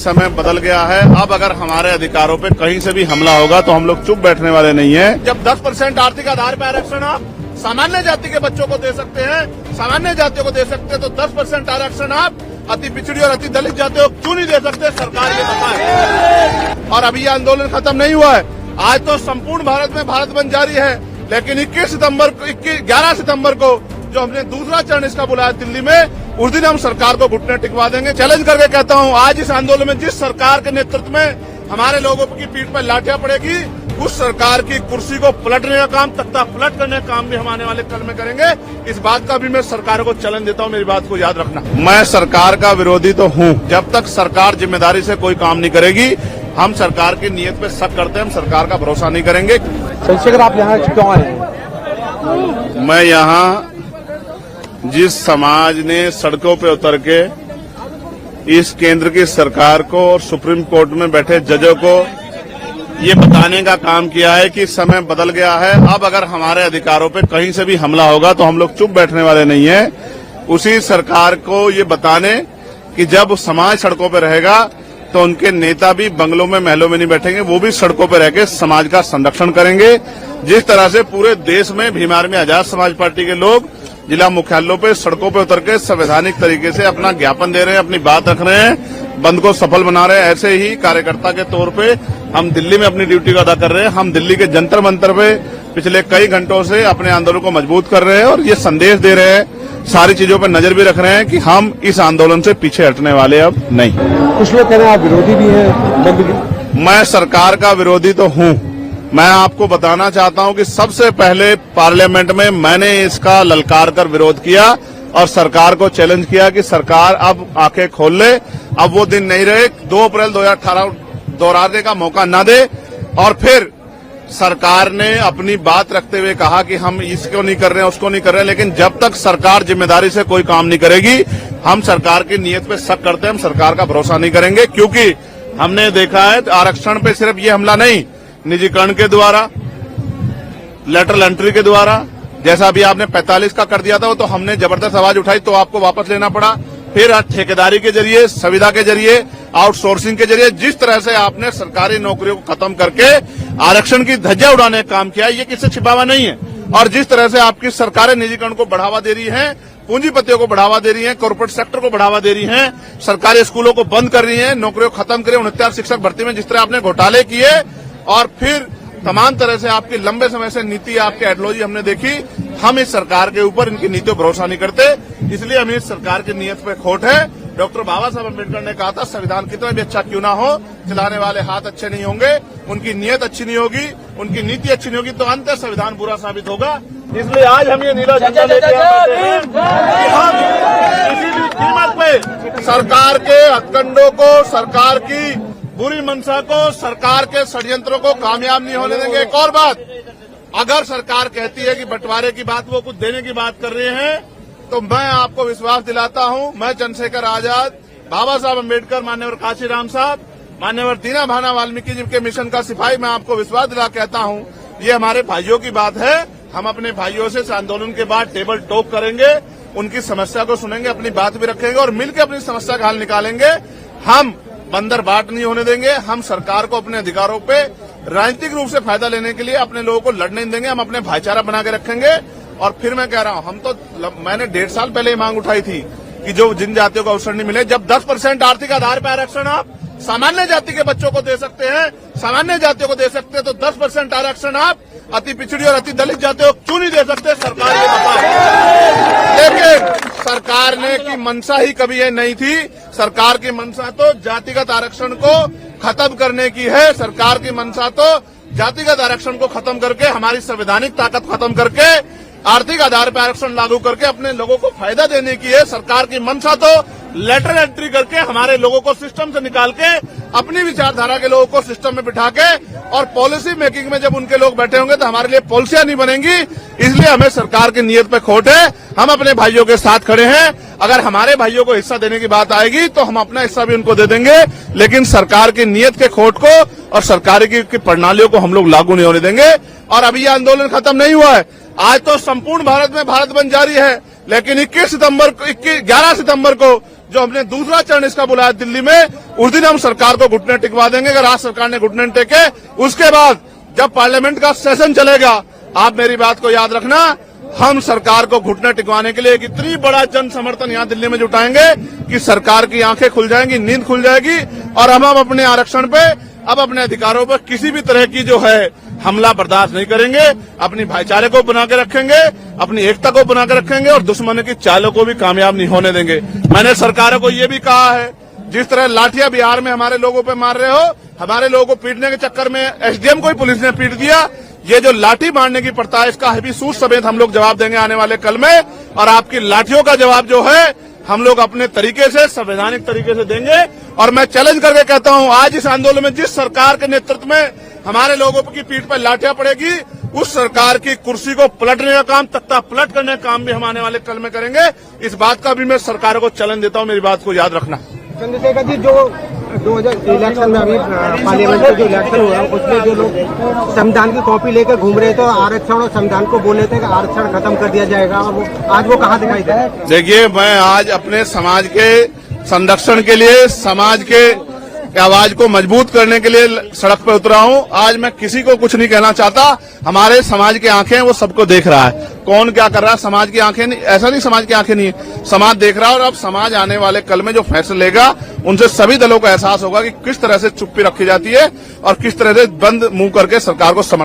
समय बदल गया है। अब अगर हमारे अधिकारों पे कहीं से भी हमला होगा तो हम लोग चुप बैठने वाले नहीं हैं। जब 10% आर्थिक आधार पर आरक्षण आप सामान्य जाति के बच्चों को दे सकते हैं, सामान्य जातियों को दे सकते हैं, तो 10% आरक्षण आप अति पिछड़ी और अति दलित जातियों को क्यों नहीं दे सकते? सरकार ये बताए। और अभी ये आंदोलन खत्म नहीं हुआ है। आज तो संपूर्ण भारत में भारत बंद जारी है, लेकिन 11 सितंबर को जो हमने दूसरा चरण इसका बुलाया दिल्ली में, उस दिन हम सरकार को घुटने टिकवा देंगे। चैलेंज करके कहता हूं, आज इस आंदोलन में जिस सरकार के नेतृत्व में हमारे लोगों की पीठ पर लाठियां पड़ेगी, उस सरकार की कुर्सी को पलटने का काम, तख्ता पलट करने का काम भी हम आने वाले कल में करेंगे। इस बात का भी मैं सरकार को चैलेंज देता हूं, मेरी बात को याद रखना। मैं सरकार का विरोधी तो हूं। जब तक सरकार जिम्मेदारी से कोई काम नहीं करेगी, हम सरकार की नीयत पे शक करते हैं, हम सरकार का भरोसा नहीं करेंगे। चंद्रशेखर, आप यहाँ क्यों आए हैं? मैं यहाँ जिस समाज ने सड़कों पे उतर के इस केंद्र की सरकार को और सुप्रीम कोर्ट में बैठे जजों को ये बताने का काम किया है कि समय बदल गया है। अब अगर हमारे अधिकारों पे कहीं से भी हमला होगा तो हम लोग चुप बैठने वाले नहीं हैं। उसी सरकार को ये बताने कि जब समाज सड़कों पे रहेगा तो उनके नेता भी बंगलों में, महलों में नहीं बैठेंगे, वो भी सड़कों पे रहकर समाज का संरक्षण करेंगे। जिस तरह से पूरे देश में भीम आर्मी आजाद समाज पार्टी के लोग जिला मुख्यालयों पे सड़कों पे उतर के संवैधानिक तरीके से अपना ज्ञापन दे रहे हैं, अपनी बात रख रहे हैं, बंद को सफल बना रहे हैं, ऐसे ही कार्यकर्ता के तौर पे हम दिल्ली में अपनी ड्यूटी को अदा कर रहे हैं। हम दिल्ली के जंतर मंतर पे पिछले कई घंटों से अपने आंदोलन को मजबूत कर रहे हैं और ये संदेश दे रहे हैं, सारी चीजों पर नजर भी रख रहे हैं कि हम इस आंदोलन से पीछे हटने वाले अब नहीं। कुछ लोग कह रहे हैं आप विरोधी भी हैं। मैं सरकार का विरोधी तो हूं। मैं आपको बताना चाहता हूं कि सबसे पहले पार्लियामेंट में मैंने इसका ललकार कर विरोध किया और सरकार को चैलेंज किया कि सरकार अब आंखें खोल ले। अब वो दिन नहीं रहे, 2 अप्रैल 2018 दोहराने का मौका न दे। और फिर सरकार ने अपनी बात रखते हुए कहा कि हम इसको नहीं कर रहे हैं, उसको नहीं कर रहे हैं, लेकिन जब तक सरकार जिम्मेदारी से कोई काम नहीं करेगी, हम सरकार की नीयत पे शक करते हैं, हम सरकार का भरोसा नहीं करेंगे। क्योंकि हमने देखा है आरक्षण पे सिर्फ ये हमला नहीं, निजीकरण के द्वारा, लेटरल एंट्री के द्वारा, जैसा अभी आपने 45 का कर दिया था, तो हमने जबरदस्त आवाज उठाई तो आपको वापस लेना पड़ा। फिर ठेकेदारी के जरिए, संविदा के जरिए, आउटसोर्सिंग के जरिए जिस तरह से आपने सरकारी नौकरियों को खत्म करके आरक्षण की धज्जियां उड़ाने का काम किया, ये किससे छिपा हुआ नहीं है। और जिस तरह से आपकी सरकारें निजीकरण को बढ़ावा दे रही हैं, पूंजीपतियों को बढ़ावा दे रही हैं, कॉर्पोरेट सेक्टर को बढ़ावा दे रही हैं, सरकारी स्कूलों को बंद कर रही हैं, नौकरियों को खत्म करें, 69 शिक्षक भर्ती में जिस तरह आपने घोटाले किए और फिर तमाम तरह से आपकी लंबे समय से नीति, आपकी आइडियोलॉजी हमने देखी। हम इस सरकार के ऊपर, इनकी नीतियों पर भरोसा नहीं करते, इसलिए हमें इस सरकार की नीयत पे खोट है। डॉक्टर बाबा साहब अम्बेडकर ने कहा था, संविधान कितना भी अच्छा क्यों ना हो, चलाने वाले हाथ अच्छे नहीं होंगे, उनकी नीयत अच्छी नहीं होगी, उनकी नीति अच्छी नहीं होगी, तो अंत संविधान बुरा साबित होगा। इसलिए आज हम ये नीला झंडा लेके आते हैं कि हम किसी भी कीमत पे सरकार के हथकंडों को, सरकार की बुरी मंशा को, सरकार के षड्यंत्रों को कामयाब नहीं होने देंगे। एक और बात, अगर सरकार कहती है कि बंटवारे की बात, वो कुछ देने की बात कर रहे हैं, तो मैं आपको विश्वास दिलाता हूं, मैं चंद्रशेखर आजाद, बाबा साहब अम्बेडकर, मान्यवर काशीराम साहब, मान्यवर दीना भाना वाल्मीकि जी के मिशन का सिपाही, मैं आपको विश्वास दिला कहता हूं, ये हमारे भाइयों की बात है। हम अपने भाइयों से इस आंदोलन के बाद टेबल टॉक करेंगे, उनकी समस्या को सुनेंगे, अपनी बात भी रखेंगे और मिलकर अपनी समस्या का हल निकालेंगे। हम बंदर बाट नहीं होने देंगे। हम सरकार को अपने अधिकारों पे राजनीतिक रूप से फायदा लेने के लिए अपने लोगों को लड़ने नहीं देंगे। हम अपने भाईचारा बना के रखेंगे। और फिर मैं कह रहा हूं, मैंने 1.5 साल पहले ये मांग उठाई थी कि जो जिन जातियों को अवसर नहीं मिले, जब 10% आर्थिक आधार पर आरक्षण आप सामान्य जाति के बच्चों को दे सकते हैं, सामान्य जातियों को दे सकते हैं, तो 10% आरक्षण आप अति पिछड़ी और अति दलित जातियों को क्यों नहीं दे सकते? सरकार ये बताए। लेकिन सरकार ने की मंशा ही कभी ये नहीं थी। सरकार की मंशा तो जातिगत आरक्षण को खत्म करने की है। सरकार की मंशा तो जातिगत आरक्षण को खत्म करके, हमारी संवैधानिक ताकत खत्म करके, आर्थिक आधार पर आरक्षण लागू करके अपने लोगों को फायदा देने की है। सरकार की मंशा तो लेटर एंट्री करके हमारे लोगों को सिस्टम से निकाल के अपनी विचारधारा के लोगों को सिस्टम में बिठा के और पॉलिसी मेकिंग में जब उनके लोग बैठे होंगे तो हमारे लिए पॉलिसियां नहीं बनेंगी। इसलिए हमें सरकार की नीयत पे खोट है। हम अपने भाइयों के साथ खड़े हैं। अगर हमारे भाइयों को हिस्सा देने की बात आएगी तो हम अपना हिस्सा भी उनको दे देंगे, लेकिन सरकार की नीयत के खोट को और सरकार की प्रणालियों को हम लोग लागू नहीं होने देंगे। और अभी ये आंदोलन खत्म नहीं हुआ है। आज तो संपूर्ण भारत में भारत बंद जारी है, लेकिन 11 सितंबर को जो हमने दूसरा चरण इसका बुलाया दिल्ली में, उस दिन हम सरकार को घुटने टिकवा देंगे। अगर आज सरकार ने घुटने टेके, उसके बाद जब पार्लियामेंट का सेशन चलेगा, आप मेरी बात को याद रखना, हम सरकार को घुटने टिकवाने के लिए एक इतनी बड़ा जन समर्थन यहाँ दिल्ली में जुटाएंगे कि सरकार की आंखें खुल जाएंगी, नींद खुल जाएगी, और हम अपने आरक्षण पे, अब अपने अधिकारों पर किसी भी तरह की जो है हमला बर्दाश्त नहीं करेंगे। अपनी भाईचारे को बना के रखेंगे, अपनी एकता को बना के रखेंगे, और दुश्मन की चालों को भी कामयाब नहीं होने देंगे। मैंने सरकारों को ये भी कहा है, जिस तरह लाठियां बिहार में हमारे लोगों पे मार रहे हो, हमारे लोगों को पीटने के चक्कर में एसडीएम को ही पुलिस ने पीट दिया, ये जो लाठी मारने की प्रथा है, इसका भी सूद समेत हम लोग जवाब देंगे आने वाले कल में। और आपकी लाठियों का जवाब जो है हम लोग अपने तरीके से, संवैधानिक तरीके से देंगे। और मैं चैलेंज करके कहता हूं, आज इस आंदोलन में जिस सरकार के नेतृत्व में हमारे लोगों की पीठ पर लाठियां पड़ेगी, उस सरकार की कुर्सी को पलटने का काम, तख्ता पलट करने का काम भी हम आने वाले कल में करेंगे। इस बात का भी मैं सरकार को चैलेंज देता हूं, मेरी बात को याद रखना। चंद्रशेखर जी, जो 2000 इलेक्शन में अभी पार्लियामेंट में जो इलेक्शन हुआ है, उसमें जो लोग संविधान की कॉपी लेकर घूम रहे थे, आरक्षण और संविधान को बोले थे कि आरक्षण खत्म कर दिया जाएगा, और आज वो कहाँ दिखाई दे रहा है? देखिए, मैं आज अपने समाज के संरक्षण के लिए, समाज के आवाज को मजबूत करने के लिए सड़क पर उतरा हूं। आज मैं किसी को कुछ नहीं कहना चाहता। हमारे समाज की आंखें, वो सबको देख रहा है, कौन क्या कर रहा है। समाज की आंखें नहीं, ऐसा नहीं समाज की आंखें नहीं है, समाज देख रहा है। और अब समाज आने वाले कल में जो फैसले लेगा, उनसे सभी दलों को एहसास होगा कि किस तरह से चुप्पी रखी जाती है और किस तरह से बंद मुंह करके सरकार को समर्थन